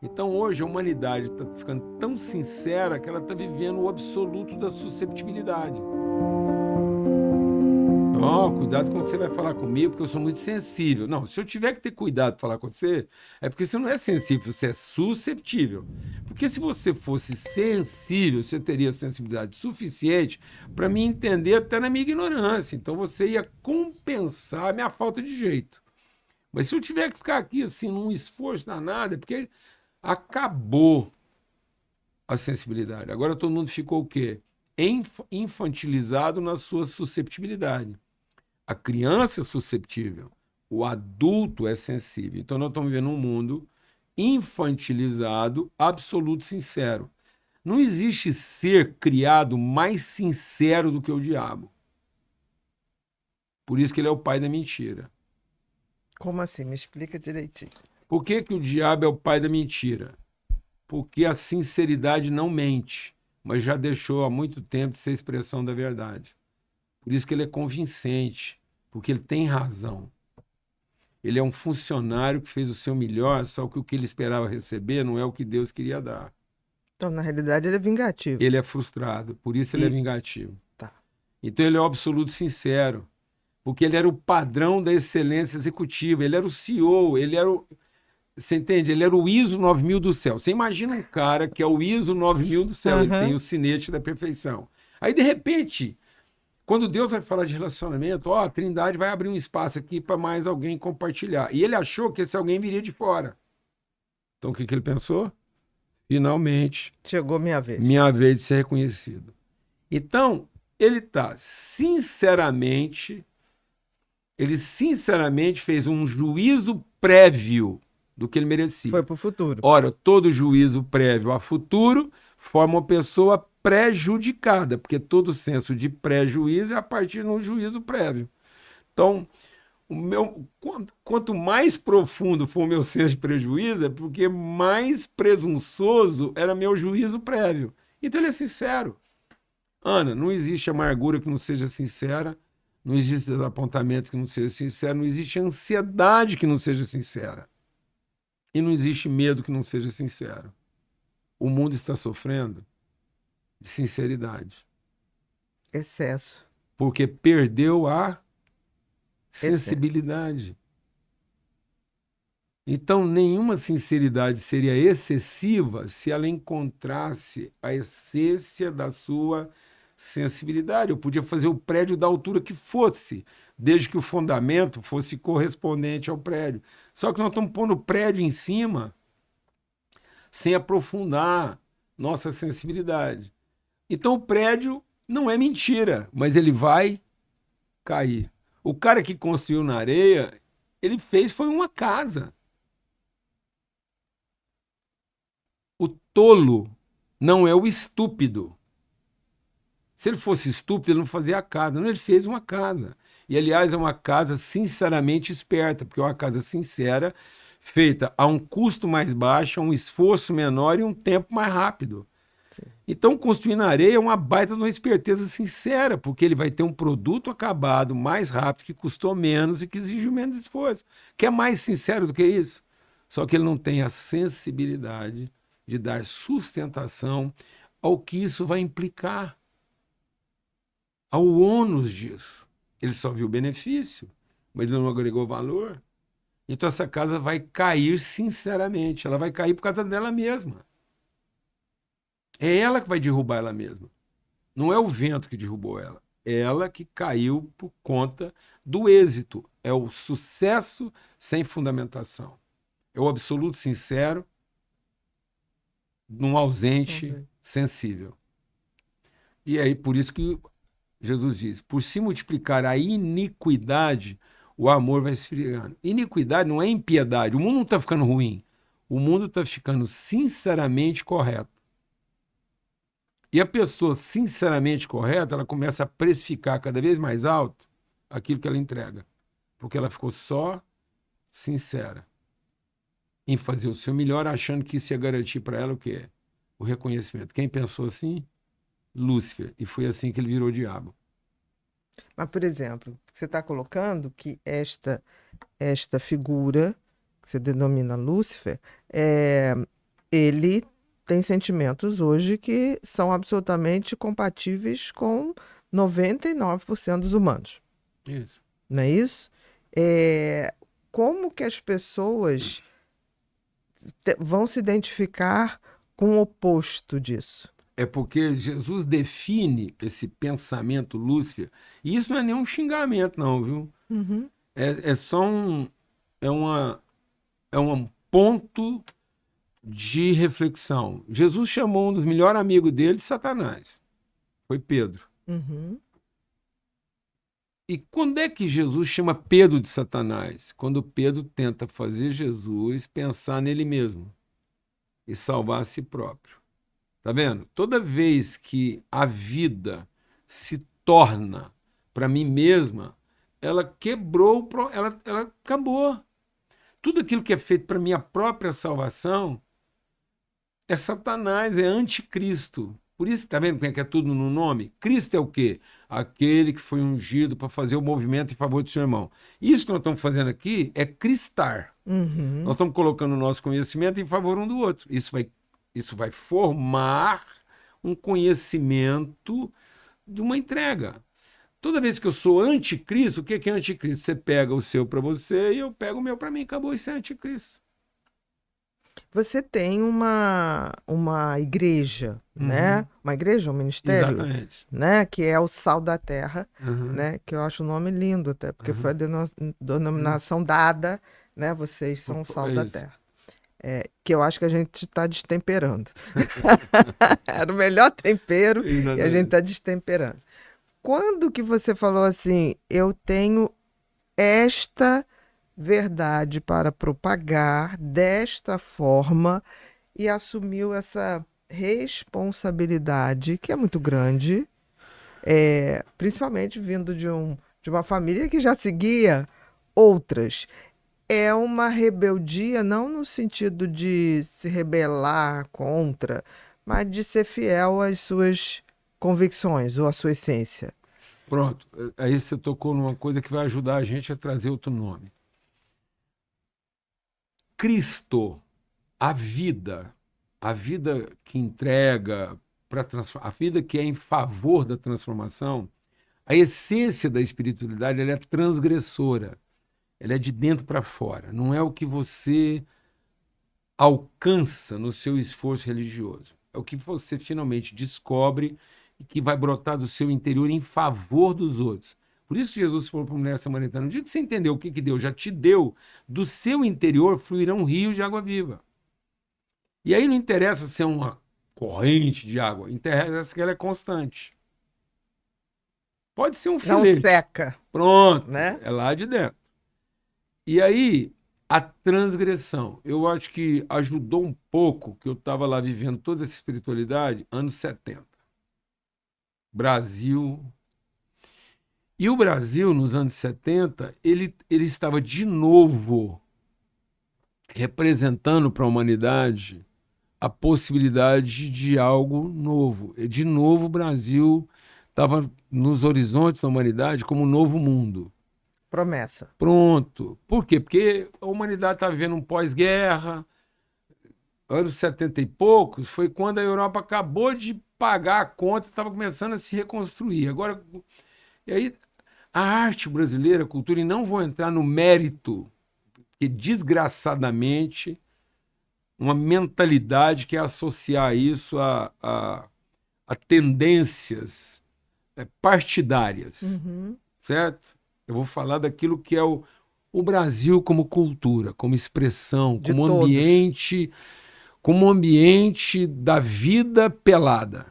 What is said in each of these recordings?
Então hoje a humanidade está ficando tão sincera que ela está vivendo o absoluto da susceptibilidade. Ó, cuidado com o que você vai falar comigo, porque eu sou muito sensível. Não, se eu tiver que ter cuidado para falar com você, é porque você não é sensível, você é susceptível. Porque se você fosse sensível, você teria sensibilidade suficiente para me entender até na minha ignorância. Então você ia compensar a minha falta de jeito. Mas se eu tiver que ficar aqui assim num esforço danado, é porque acabou a sensibilidade. Agora todo mundo ficou o quê? Infantilizado na sua susceptibilidade. A criança é susceptível, o adulto é sensível. Então nós estamos vivendo um mundo infantilizado, absoluto sincero. Não existe ser criado mais sincero do que o diabo. Por isso que ele é o pai da mentira. Como assim? Me explica direitinho. Por que, que o diabo é o pai da mentira? Porque a sinceridade não mente, mas já deixou há muito tempo de ser expressão da verdade. Por isso que ele é convincente, porque ele tem razão. Ele é um funcionário que fez o seu melhor, só que o que ele esperava receber não é o que Deus queria dar. Então, na realidade, ele é vingativo. Ele é frustrado, por isso ele é E vingativo. tá. Então ele é o absoluto sincero, porque ele era o padrão da excelência executiva, ele era o CEO, ele era o. Você entende? Ele era o ISO 9000 do céu. Você imagina um cara que é o ISO 9000 do céu, ele tem Aham. o sinete da perfeição. Aí, de repente, quando Deus vai falar de relacionamento, ó, a Trindade vai abrir um espaço aqui para mais alguém compartilhar. E ele achou que esse alguém viria de fora. Então, o que, que ele pensou? Finalmente, Chegou minha vez. minha vez de ser reconhecido. Então, ele sinceramente fez um juízo prévio do que ele Foi merecia. pro futuro. Ora, todo juízo prévio a futuro forma uma pessoa prejudicada, porque todo senso de prejuízo é a partir de um juízo prévio. Então, quanto mais profundo for o meu senso de prejuízo, é porque mais presunçoso era meu juízo prévio. Então ele é sincero. Ana, não existe amargura que não seja sincera, não existe desapontamento que não seja sincero, não existe ansiedade que não seja sincera. E não existe medo que não seja sincero. O mundo está sofrendo de sinceridade, Excesso. porque perdeu a Excesso. sensibilidade. Então, nenhuma sinceridade seria excessiva se ela encontrasse a essência da sua sensibilidade. Eu podia fazer o prédio da altura que fosse, desde que o fundamento fosse correspondente ao prédio. Só que nós estamos pondo o prédio em cima sem aprofundar nossa sensibilidade. Então, o prédio não é mentira, mas ele vai cair. O cara que construiu na areia, ele fez foi uma casa. O tolo não é o estúpido. Se ele fosse estúpido, ele não fazia a casa. Não, ele fez uma casa. E, aliás, é uma casa sinceramente esperta, porque é uma casa sincera, feita a um custo mais baixo, a um esforço menor e um tempo mais rápido. Sim. Então, construir na areia é uma baita de uma esperteza sincera, porque ele vai ter um produto acabado mais rápido, que custou menos e que exigiu menos esforço. Que é mais sincero do que isso? Só que ele não tem a sensibilidade de dar sustentação ao que isso vai implicar, ao ônus disso. Ele só viu o benefício, mas ele não agregou valor. Então essa casa vai cair sinceramente, ela vai cair por causa dela mesma. É ela que vai derrubar ela mesma. Não é o vento que derrubou ela. É ela que caiu por conta do êxito. É o sucesso sem fundamentação. É o absoluto sincero num ausente Ok. sensível. E aí, por isso que Jesus diz: por se multiplicar a iniquidade, o amor vai se esfriando. Iniquidade não é impiedade. O mundo não está ficando ruim. O mundo está ficando sinceramente correto. E a pessoa sinceramente correta, ela começa a precificar cada vez mais alto aquilo que ela entrega. Porque ela ficou só sincera em fazer o seu melhor, achando que isso ia garantir para ela o quê? O reconhecimento. Quem pensou assim? Lúcifer. E foi assim que ele virou o diabo. Mas, por exemplo, você está colocando que esta figura, que você denomina Lúcifer, é, ele tem sentimentos hoje que são absolutamente compatíveis com 99% dos humanos. Isso. Não é isso? Como que as pessoas vão se identificar com o oposto disso? É porque Jesus define esse pensamento Lúcifer, e isso não é nenhum xingamento, não, viu? Uhum. É só um ponto de reflexão. Jesus chamou um dos melhores amigos dele de Satanás. Foi Pedro. Uhum. E quando é que Jesus chama Pedro de Satanás? Quando Pedro tenta fazer Jesus pensar nele mesmo e salvar a si próprio. Tá vendo? Toda vez que a vida se torna para mim mesma, ela quebrou, ela acabou. Tudo aquilo que é feito para minha própria salvação é Satanás, é anticristo. Por isso, tá vendo como é que é tudo no nome? Cristo é o quê? Aquele que foi ungido para fazer o movimento em favor do seu irmão. Isso que nós estamos fazendo aqui é cristar. Uhum. Nós estamos colocando o nosso conhecimento em favor um do outro. Isso vai formar um conhecimento de uma entrega. Toda vez que eu sou anticristo, o que é anticristo? Você pega o seu para você e eu pego o meu para mim. Acabou, isso é anticristo. Você tem uma igreja, né? Uma igreja, um ministério, Exatamente. né? Que é o Sal da Terra, Uhum. né? Que eu acho o nome lindo até, porque foi a denominação dada, né? Vocês são o Sal da Isso. Terra. Que eu acho que a gente está destemperando. Era o melhor tempero e a gente está destemperando. Quando que você falou assim, eu tenho esta verdade para propagar desta forma e assumiu essa responsabilidade que é muito grande, principalmente vindo de uma família que já seguia outras. É uma rebeldia, não no sentido de se rebelar contra, mas de ser fiel às suas convicções ou à sua essência. Pronto, aí você tocou numa coisa que vai ajudar a gente a trazer outro nome. Cristo, a vida que entrega, a vida que é em favor da transformação, a essência da espiritualidade ela é transgressora, ela é de dentro para fora, não é o que você alcança no seu esforço religioso, é o que você finalmente descobre e que vai brotar do seu interior em favor dos outros. Por isso que Jesus falou para a mulher samaritana, no dia que você entendeu o que Deus já te deu, do seu interior fluirão rios de água viva. E aí não interessa ser uma corrente de água, interessa que ela é constante. Pode ser um filete. Não seca. Pronto, né? É lá de dentro. E aí, a transgressão. Eu acho que ajudou um pouco, que eu estava lá vivendo toda essa espiritualidade, anos 70. Brasil. E o Brasil, nos anos 70, ele estava de novo representando para a humanidade a possibilidade de algo novo. De novo, o Brasil estava nos horizontes da humanidade como um novo mundo. Promessa. Pronto. Por quê? Porque a humanidade estava vivendo um pós-guerra, anos 70 e poucos, foi quando a Europa acabou de pagar a conta e estava começando a se reconstruir. Agora, e aí, a arte brasileira, a cultura, e não vou entrar no mérito, porque desgraçadamente, uma mentalidade que é associar isso a tendências partidárias, certo? Eu vou falar daquilo que é o Brasil como cultura, como expressão, como ambiente da vida pelada.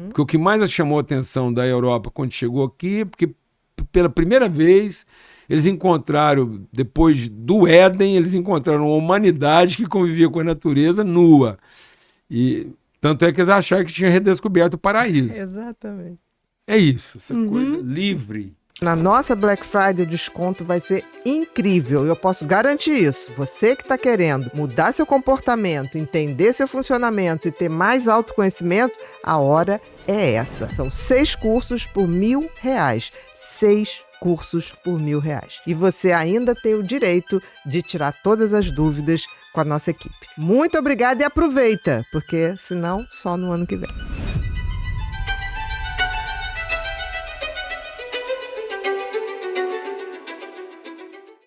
Porque o que mais chamou a atenção da Europa quando chegou aqui, porque pela primeira vez eles encontraram, depois do Éden, eles encontraram uma humanidade que convivia com a natureza nua. E tanto é que eles acharam que tinha redescoberto o paraíso. Exatamente. É isso, essa coisa livre. Na nossa Black Friday, o desconto vai ser incrível. Eu posso garantir isso. Você que está querendo mudar seu comportamento, entender seu funcionamento e ter mais autoconhecimento, a hora é essa. São 6 cursos por R$1.000. 6 cursos por R$1.000. E você ainda tem o direito de tirar todas as dúvidas com a nossa equipe. Muito obrigada e aproveita, porque senão só no ano que vem.